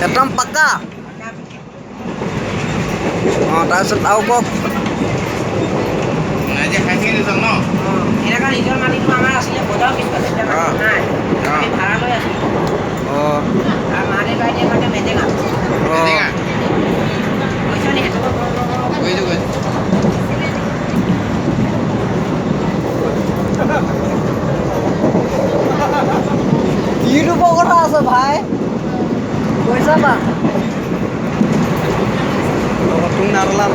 একদম পাক্কা অঁ তাৰপিছত আৰু কওক নিজৰ মাটিটো আমাৰ আছিলে বজাৰ পিছফালে নাই আমি ভাড়া লৈ আছিলোঁ অঁ আৰু মা দেউতাই এতিয়া মানে মেজেঙা পইচা নি ইউটিউবৰ কথা আছে ভাই পইচা পা তুম নাৰলা ন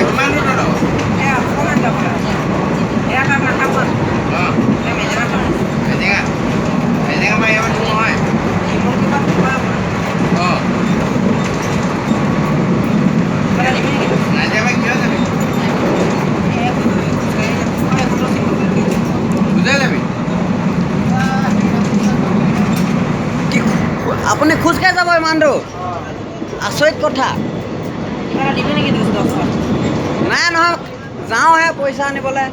কিমান দূৰ অকণমান যাব এয়া তাত নাখাব মেজেঙা খাব নহয় নাইজাবা কিয় যাবি বুজাই যাবি কি আপুনি খোজকাঢ়ি যাব ইমান দূৰ আচৰিত কথা দিবি নেকি নাই নহয় যাওঁহে পইচা আনিবলৈ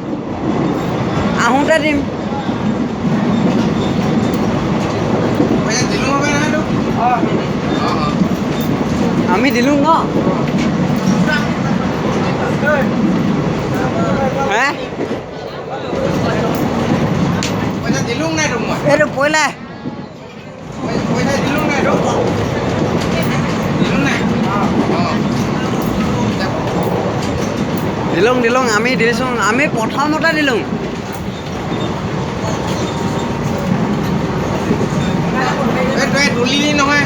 আহোঁতে দিম পইচা দিলোঁ হবে নহয়তো আমি দিলোঁ ন হে পইচা দিলোঁ নাই তোক মই এইটো পইলা পইচা দিলোঁ নাই তোক দিলোঁ নাই দিলোঁ আমি দিছোঁ আমি প্ৰথমতে দিলোঁ তই তুলিলি নহয়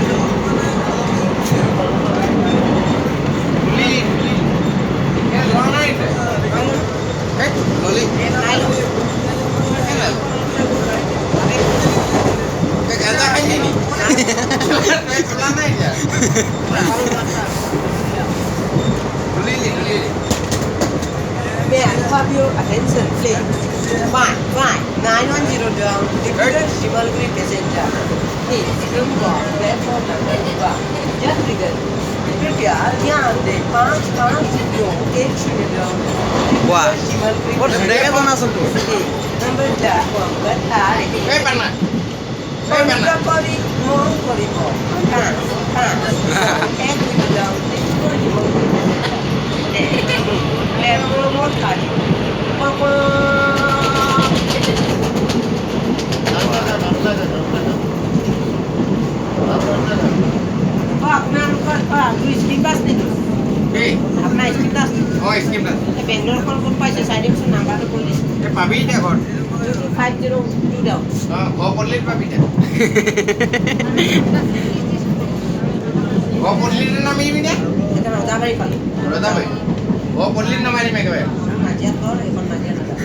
লোৱা নাই ললি গাঁজা খাইলি নি তই তোলা নাই এতিয়া তুলিলি May I have your attention, please? Fine. 910 down. Departed Shimalguri passenger. Please, don't go. Platform number 1. Just begin. Prepare. ध्यान दे 550 down. वाह Shimalguri বৰ ধুনীয়াকৈ জনাচোন তোৰ number platform. এই পানা এই পানা More কৰিব এক মিনিট down. বেংগলৰখন ক'ত পাইছে চাই দিয়কচোন নাম্বাৰটো কৈ দিছোঁ পাবি এতিয়া ঘৰত 502 down. ঘৰ পদূলিত পাবি এতিয়া ঘৰ পদূলিতে নামিবি নে এতিয়া ৰজাবাৰী পালোঁ ৰজাবাৰী ঘৰ পদূলিত নমাই দিম একেবাৰে নাজিয়াত ঘৰ এইখন নাজিয়া নাযায়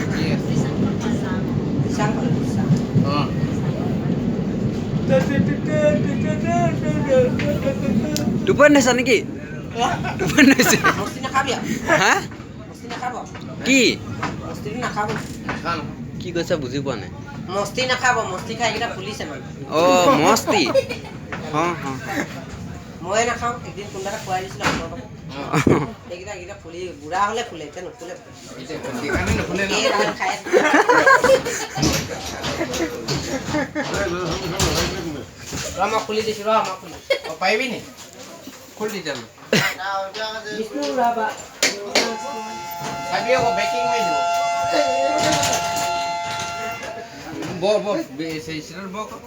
চাং পালোঁ টোপনি নাছা নেকি টোপনি নাছে মস্তি নাখাবি হা মস্তি নাখাব কি মস্তিটো নাখাব কি কৈছা বুজি পোৱা নাই মস্তি নাখাব মস্তি খাই এইকেইটা ফুলিছে মানে অঁ মস্তি অঁ অঁ ময়ে নাখাওঁ একদিন কোনোবা এটা খুৱাই দিছিলোঁ আপোনালোকক এইকেইটা ফুলি বুঢ়া হ'লে ফুলে এতিয়া নুফুলে খাই মই খুলি দিছোঁ মই খুলি পাৰিবি নি খুল তেতিয়ালৈ বিষ্ণু ৰাভা চাবি আকৌ বেকিং মাৰি দিব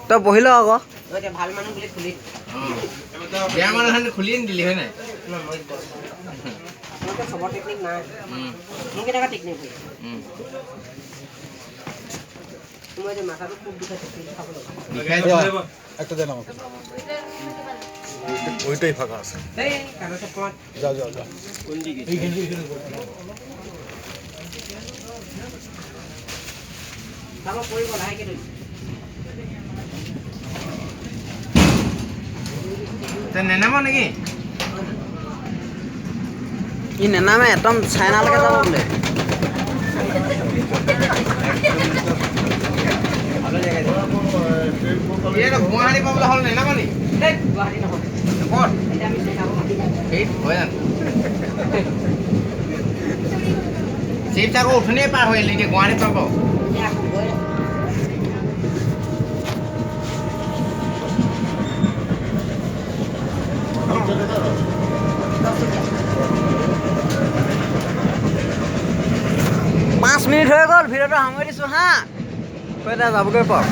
তই বহি ল আকৌ এতিয়া ভাল মানুহ বুলি খুলি বেয়া মানুহ খুলিয়ে নিদিলি হয় নাই আপোনালোকে চবৰ টেকনিক নাই মোৰ কেনেকুৱা টেকনিক হয় মই যে মাথাটো খুব বিষাইছে খাব লগা একটা দেন আমাকে ওইটাই ফাঁকা আছে এই কাগজ অকণমান যাও যাও যাও এইখানে চাব পৰিব লাহেকৈ ধৰিছে তই নেনাম নেকি ই নেনামে একদম চাইনালৈকে যাব বোলে গুৱাহাটী পাবলৈ হ'ল নেনাম নি গুৱাহাটী নহয় ক'ত এতিয়া আমি চাব সেই হয় জানো এতিয়া আকৌ উঠনিয়ে পাৰ হৈ আহিলি এতিয়া গুৱাহাটীত পাব পাঁচ মিনিট হৈ গ'ল ভিডিঅ'টো সামৰি দিছোঁ হা কৈ যাবগৈ পাৰ